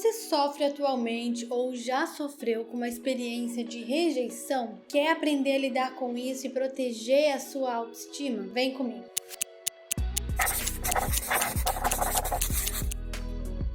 Você sofre atualmente ou já sofreu com uma experiência de rejeição? Quer aprender a lidar com isso e proteger a sua autoestima? Vem comigo!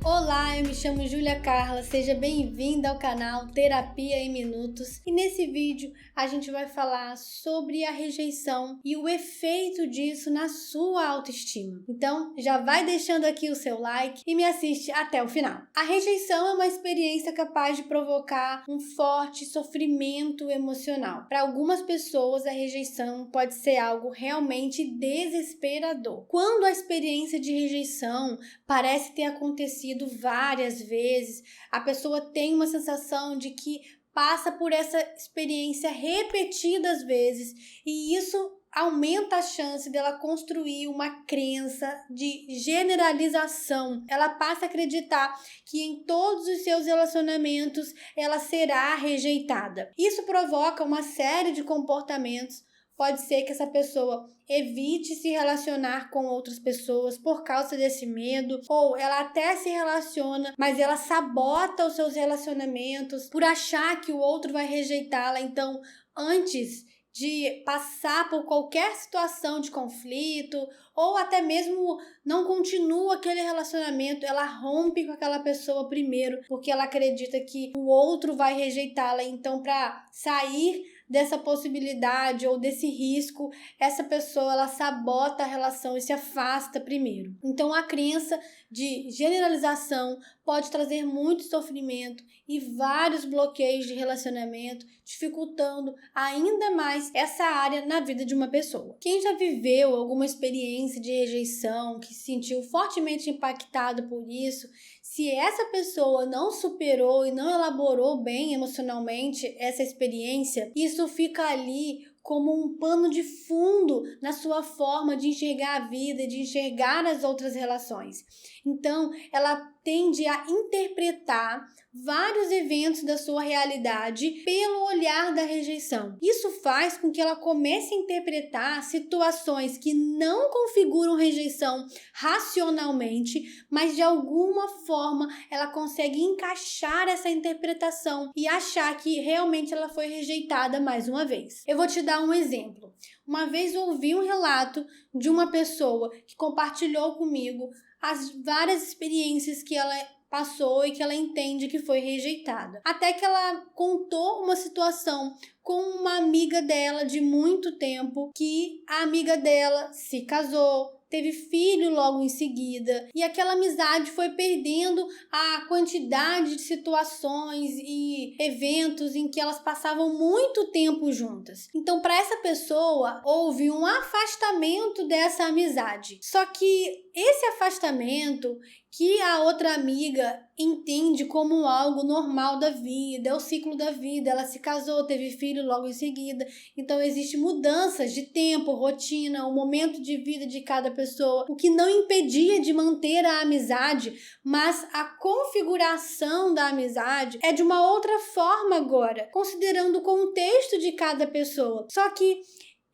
Olá, eu me chamo Júlia Carla, seja bem-vinda ao canal Terapia em Minutos e nesse vídeo a gente vai falar sobre a rejeição e o efeito disso na sua autoestima. Então já vai deixando aqui o seu like e me assiste até o final. A rejeição é uma experiência capaz de provocar um forte sofrimento emocional. Para algumas pessoas a rejeição pode ser algo realmente desesperador. Quando a experiência de rejeição parece ter acontecido várias vezes, a pessoa tem uma sensação de que passa por essa experiência repetidas vezes e isso aumenta a chance dela construir uma crença de generalização. Ela passa a acreditar que em todos os seus relacionamentos ela será rejeitada. Isso provoca uma série de comportamentos. Pode ser que essa pessoa evite se relacionar com outras pessoas por causa desse medo, ou ela até se relaciona, mas ela sabota os seus relacionamentos por achar que o outro vai rejeitá-la. Então, antes de passar por qualquer situação de conflito, ou até mesmo não continua aquele relacionamento, ela rompe com aquela pessoa primeiro, porque ela acredita que o outro vai rejeitá-la. Então, para sair dessa possibilidade ou desse risco, essa pessoa ela sabota a relação e se afasta primeiro. Então a crença de generalização pode trazer muito sofrimento e vários bloqueios de relacionamento, dificultando ainda mais essa área na vida de uma pessoa. Quem já viveu alguma experiência de rejeição, que se sentiu fortemente impactado por isso, se essa pessoa não superou e não elaborou bem emocionalmente essa experiência, isso fica ali como um pano de fundo na sua forma de enxergar a vida, de enxergar as outras relações. Então, ela tende a interpretar vários eventos da sua realidade pelo olhar da rejeição. Isso faz com que ela comece a interpretar situações que não configuram rejeição racionalmente, mas de alguma forma ela consegue encaixar essa interpretação e achar que realmente ela foi rejeitada mais uma vez. Eu vou te dar um exemplo. Uma vez eu ouvi um relato de uma pessoa que compartilhou comigo as várias experiências que ela passou e que ela entende que foi rejeitada. Até que ela contou uma situação com uma amiga dela de muito tempo, que a amiga dela se casou, teve filho logo em seguida, e aquela amizade foi perdendo a quantidade de situações e eventos em que elas passavam muito tempo juntas. Então, para essa pessoa, houve um afastamento dessa amizade. Só que esse afastamento, que a outra amiga entende como algo normal da vida, é o ciclo da vida, ela se casou, teve filho logo em seguida, então existem mudanças de tempo, rotina, o momento de vida de cada pessoa, o que não impedia de manter a amizade, mas a configuração da amizade é de uma outra forma agora, considerando o contexto de cada pessoa. Só que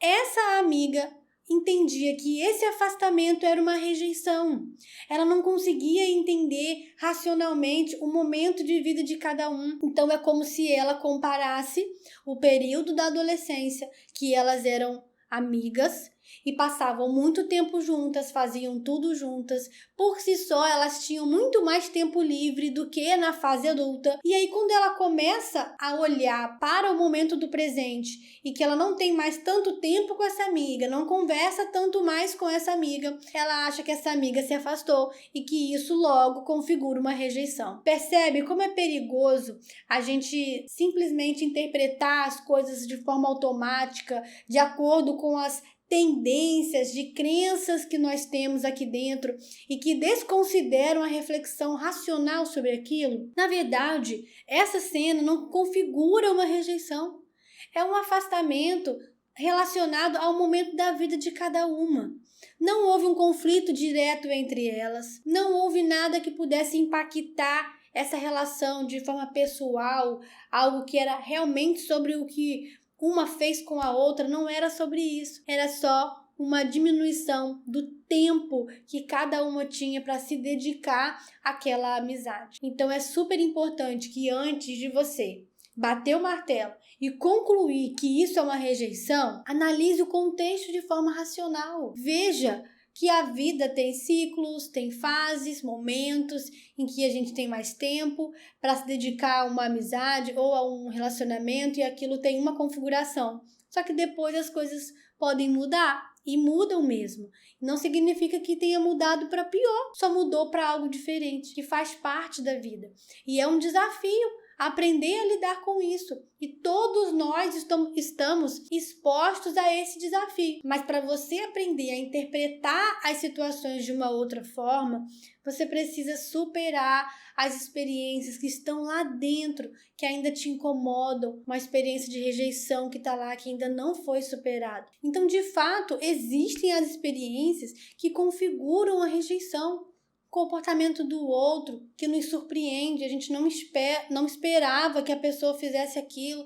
essa amiga entendia que esse afastamento era uma rejeição. Ela não conseguia entender racionalmente o momento de vida de cada um. Então é como se ela comparasse o período da adolescência, que elas eram amigas e passavam muito tempo juntas, faziam tudo juntas. Por si só, elas tinham muito mais tempo livre do que na fase adulta. E aí, quando ela começa a olhar para o momento do presente e que ela não tem mais tanto tempo com essa amiga, não conversa tanto mais com essa amiga, ela acha que essa amiga se afastou e que isso logo configura uma rejeição. Percebe como é perigoso a gente simplesmente interpretar as coisas de forma automática, de acordo com as tendências de crenças que nós temos aqui dentro e que desconsideram a reflexão racional sobre aquilo? Na verdade, essa cena não configura uma rejeição. É um afastamento relacionado ao momento da vida de cada uma. Não houve um conflito direto entre elas, não houve nada que pudesse impactar essa relação de forma pessoal, algo que era realmente sobre o que uma fez com a outra. Não era sobre isso, era só uma diminuição do tempo que cada uma tinha para se dedicar àquela amizade. Então é super importante que antes de você bater o martelo e concluir que isso é uma rejeição, analise o contexto de forma racional. Veja que a vida tem ciclos, tem fases, momentos em que a gente tem mais tempo para se dedicar a uma amizade ou a um relacionamento e aquilo tem uma configuração. Só que depois as coisas podem mudar e mudam mesmo. Não significa que tenha mudado para pior, só mudou para algo diferente, que faz parte da vida. E é um desafio aprender a lidar com isso. E todos nós estamos expostos a esse desafio. Mas para você aprender a interpretar as situações de uma outra forma, você precisa superar as experiências que estão lá dentro, que ainda te incomodam, uma experiência de rejeição que está lá, que ainda não foi superada. Então, de fato, existem as experiências que configuram a rejeição. Comportamento do outro que nos surpreende, a gente não esperava que a pessoa fizesse aquilo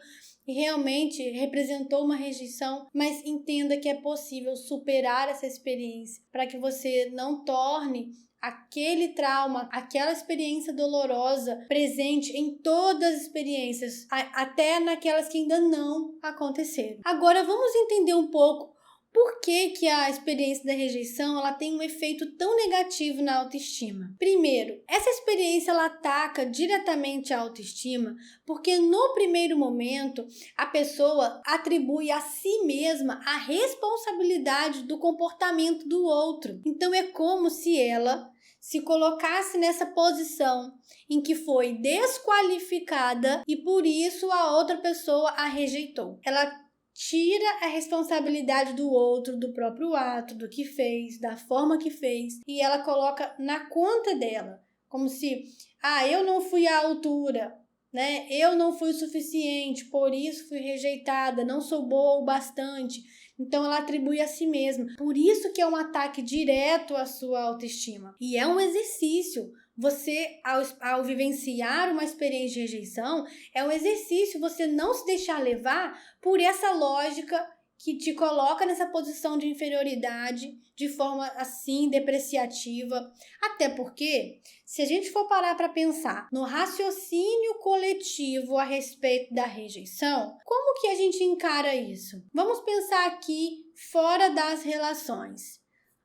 e realmente representou uma rejeição, mas entenda que é possível superar essa experiência para que você não torne aquele trauma, aquela experiência dolorosa presente em todas as experiências, até naquelas que ainda não aconteceram. Agora vamos entender um pouco por que a experiência da rejeição ela tem um efeito tão negativo na autoestima? Primeiro, essa experiência ela ataca diretamente a autoestima porque no primeiro momento a pessoa atribui a si mesma a responsabilidade do comportamento do outro. Então é como se ela se colocasse nessa posição em que foi desqualificada e por isso a outra pessoa a rejeitou. Ela tira a responsabilidade do outro, do próprio ato, do que fez, da forma que fez, e ela coloca na conta dela, como se, eu não fui à altura, né? Eu não fui o suficiente, por isso fui rejeitada, não sou boa o bastante. Então ela atribui a si mesma. Por isso que é um ataque direto à sua autoestima. E é um exercício. Você, ao vivenciar uma experiência de rejeição, é um exercício você não se deixar levar por essa lógica que te coloca nessa posição de inferioridade de forma assim depreciativa. Até porque, se a gente for parar para pensar no raciocínio coletivo a respeito da rejeição, como que a gente encara isso? Vamos pensar aqui fora das relações.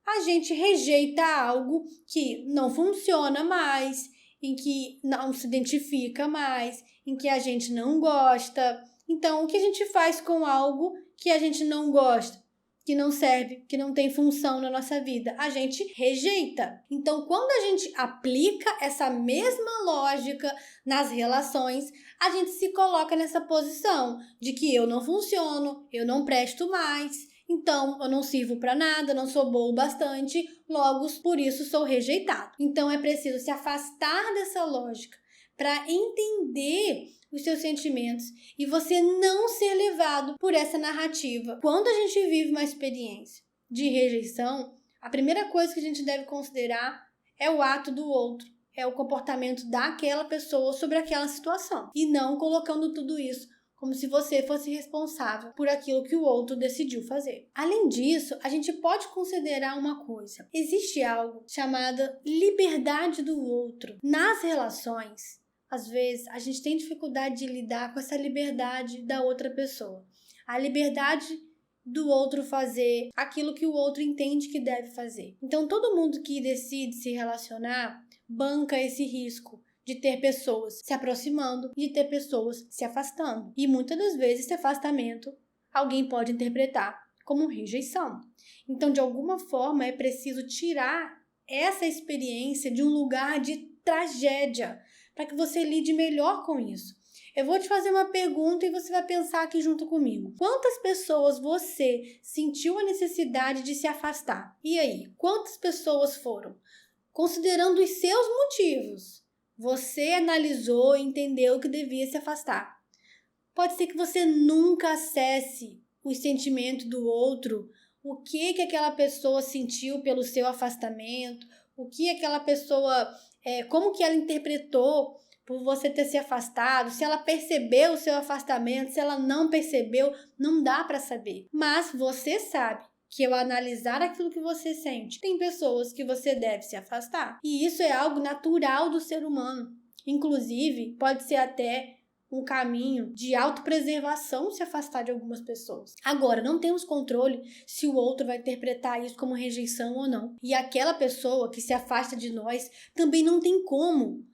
A gente rejeita algo que não funciona mais, em que não se identifica mais, em que a gente não gosta. Então, o que a gente faz com algo que a gente não gosta, que não serve, que não tem função na nossa vida? A gente rejeita. Então, quando a gente aplica essa mesma lógica nas relações, a gente se coloca nessa posição de que eu não funciono, eu não presto mais. Então, eu não sirvo para nada, não sou boa o bastante, logo, por isso sou rejeitado. Então, é preciso se afastar dessa lógica para entender os seus sentimentos e você não ser levado por essa narrativa. Quando a gente vive uma experiência de rejeição, a primeira coisa que a gente deve considerar é o ato do outro, é o comportamento daquela pessoa sobre aquela situação, e não colocando tudo isso como se você fosse responsável por aquilo que o outro decidiu fazer. Além disso, a gente pode considerar uma coisa. Existe algo chamado liberdade do outro. Nas relações, às vezes, a gente tem dificuldade de lidar com essa liberdade da outra pessoa. A liberdade do outro fazer aquilo que o outro entende que deve fazer. Então, todo mundo que decide se relacionar banca esse risco de ter pessoas se aproximando e de ter pessoas se afastando. E muitas das vezes esse afastamento alguém pode interpretar como rejeição. Então, de alguma forma, é preciso tirar essa experiência de um lugar de tragédia para que você lide melhor com isso. Eu vou te fazer uma pergunta e você vai pensar aqui junto comigo. Quantas pessoas você sentiu a necessidade de se afastar? E aí, quantas pessoas foram? Considerando os seus motivos, você analisou e entendeu que devia se afastar. Pode ser que você nunca acesse os sentimentos do outro, o que aquela pessoa sentiu pelo seu afastamento, o que aquela pessoa, como que ela interpretou por você ter se afastado, se ela percebeu o seu afastamento, se ela não percebeu, não dá para saber. Mas você sabe que ao analisar aquilo que você sente, tem pessoas que você deve se afastar. E isso é algo natural do ser humano. Inclusive, pode ser até um caminho de autopreservação se afastar de algumas pessoas. Agora, não temos controle se o outro vai interpretar isso como rejeição ou não. E aquela pessoa que se afasta de nós também não tem como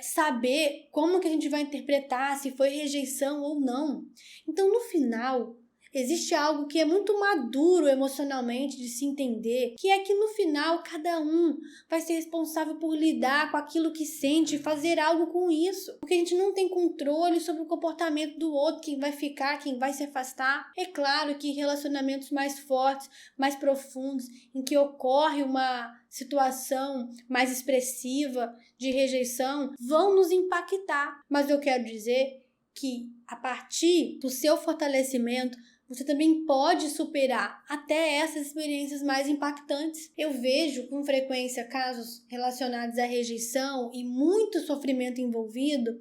saber como que a gente vai interpretar se foi rejeição ou não. Então, no final, existe algo que é muito maduro emocionalmente de se entender, que é que no final cada um vai ser responsável por lidar com aquilo que sente e fazer algo com isso. Porque a gente não tem controle sobre o comportamento do outro, quem vai ficar, quem vai se afastar. É claro que relacionamentos mais fortes, mais profundos, em que ocorre uma situação mais expressiva de rejeição, vão nos impactar. Mas eu quero dizer que a partir do seu fortalecimento, você também pode superar até essas experiências mais impactantes. Eu vejo com frequência casos relacionados à rejeição e muito sofrimento envolvido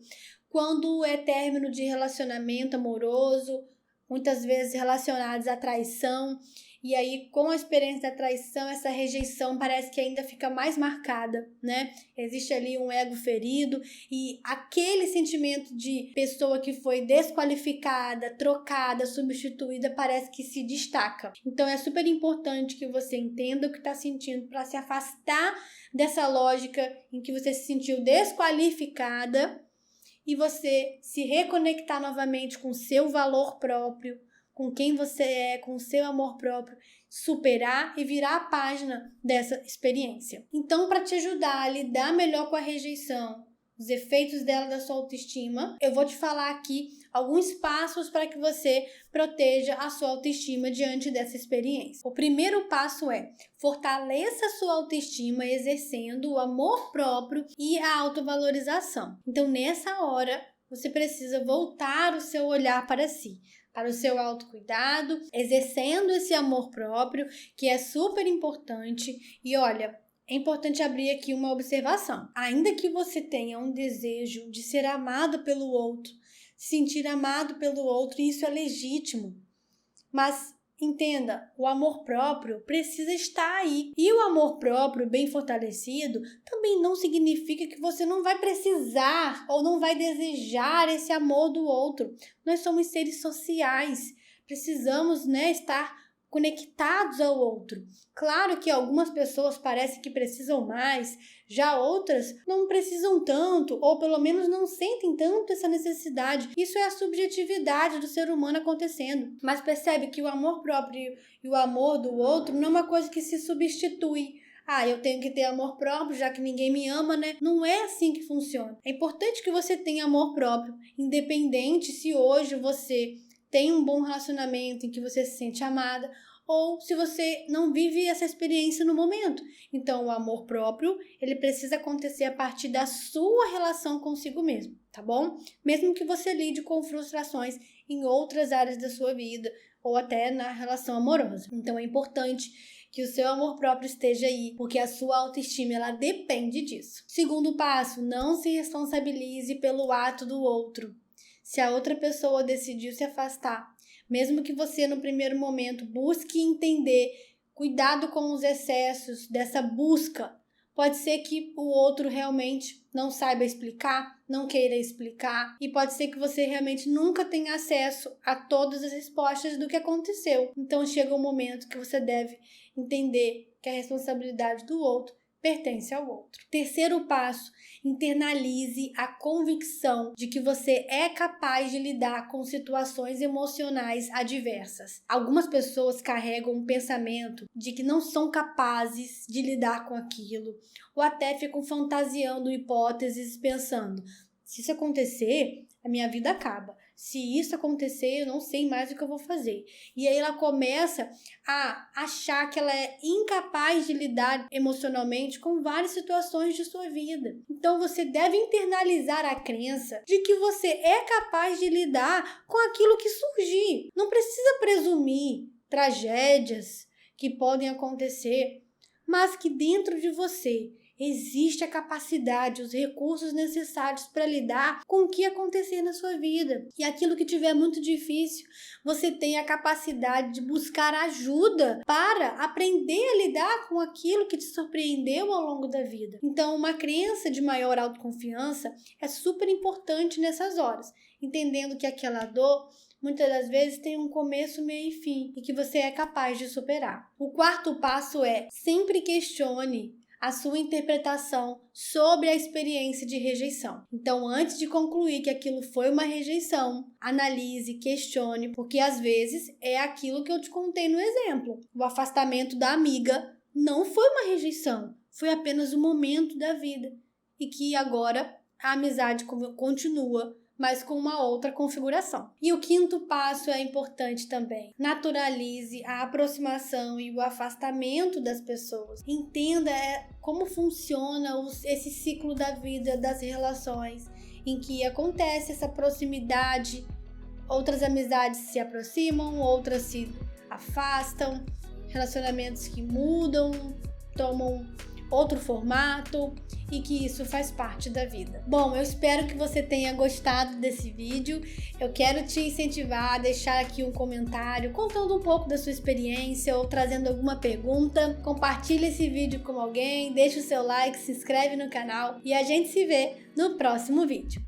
quando é término de relacionamento amoroso, muitas vezes relacionados à traição. E aí, com a experiência da traição, essa rejeição parece que ainda fica mais marcada, né? Existe ali um ego ferido e aquele sentimento de pessoa que foi desqualificada, trocada, substituída, parece que se destaca. Então, é super importante que você entenda o que está sentindo para se afastar dessa lógica em que você se sentiu desqualificada e você se reconectar novamente com o seu valor próprio, com quem você é, com o seu amor próprio, superar e virar a página dessa experiência. Então, para te ajudar a lidar melhor com a rejeição, os efeitos dela da sua autoestima, eu vou te falar aqui alguns passos para que você proteja a sua autoestima diante dessa experiência. O primeiro passo é: fortaleça a sua autoestima exercendo o amor próprio e a autovalorização. Então, nessa hora, você precisa voltar o seu olhar para si, para o seu autocuidado, exercendo esse amor próprio, que é super importante. E olha, é importante abrir aqui uma observação. Ainda que você tenha um desejo de ser amado pelo outro, se sentir amado pelo outro, isso é legítimo. Mas entenda, o amor próprio precisa estar aí. E o amor próprio bem fortalecido também não significa que você não vai precisar ou não vai desejar esse amor do outro. Nós somos seres sociais, precisamos, estar conectados ao outro. Claro que algumas pessoas parecem que precisam mais, já outras não precisam tanto, ou pelo menos não sentem tanto essa necessidade. Isso é a subjetividade do ser humano acontecendo. Mas percebe que o amor próprio e o amor do outro não é uma coisa que se substitui. Eu tenho que ter amor próprio, já que ninguém me ama, né? Não é assim que funciona. É importante que você tenha amor próprio, independente se hoje você tem um bom relacionamento em que você se sente amada, ou se você não vive essa experiência no momento. Então, o amor próprio, ele precisa acontecer a partir da sua relação consigo mesmo, tá bom? Mesmo que você lide com frustrações em outras áreas da sua vida, ou até na relação amorosa. Então, é importante que o seu amor próprio esteja aí, porque a sua autoestima, ela depende disso. Segundo passo, não se responsabilize pelo ato do outro. Se a outra pessoa decidiu se afastar, mesmo que você no primeiro momento busque entender, cuidado com os excessos dessa busca. Pode ser que o outro realmente não saiba explicar, não queira explicar, e pode ser que você realmente nunca tenha acesso a todas as respostas do que aconteceu. Então chega um momento que você deve entender que a responsabilidade do outro pertence ao outro. Terceiro passo, internalize a convicção de que você é capaz de lidar com situações emocionais adversas. Algumas pessoas carregam um pensamento de que não são capazes de lidar com aquilo, ou até ficam fantasiando hipóteses pensando: se isso acontecer, a minha vida acaba. Se isso acontecer, eu não sei mais o que eu vou fazer. E aí ela começa a achar que ela é incapaz de lidar emocionalmente com várias situações de sua vida. Então você deve internalizar a crença de que você é capaz de lidar com aquilo que surgir. Não precisa presumir tragédias que podem acontecer, mas que dentro de você existe a capacidade, os recursos necessários para lidar com o que acontecer na sua vida. E aquilo que tiver muito difícil, você tem a capacidade de buscar ajuda para aprender a lidar com aquilo que te surpreendeu ao longo da vida. Então, uma crença de maior autoconfiança é super importante nessas horas, entendendo que aquela dor muitas das vezes tem um começo, meio e fim, e que você é capaz de superar. O quarto passo é: sempre questione a sua interpretação sobre a experiência de rejeição. Então, antes de concluir que aquilo foi uma rejeição, analise, questione, porque às vezes é aquilo que eu te contei no exemplo. O afastamento da amiga não foi uma rejeição, foi apenas um momento da vida, e que agora a amizade continua, mas com uma outra configuração. E o quinto passo é importante também. Naturalize a aproximação e o afastamento das pessoas. Entenda como funciona esse ciclo da vida, das relações, em que acontece essa proximidade, outras amizades se aproximam, outras se afastam, relacionamentos que mudam, tomam outro formato, e que isso faz parte da vida. Bom, eu espero que você tenha gostado desse vídeo. Eu quero te incentivar a deixar aqui um comentário contando um pouco da sua experiência ou trazendo alguma pergunta. Compartilhe esse vídeo com alguém, deixa o seu like, se inscreve no canal e a gente se vê no próximo vídeo.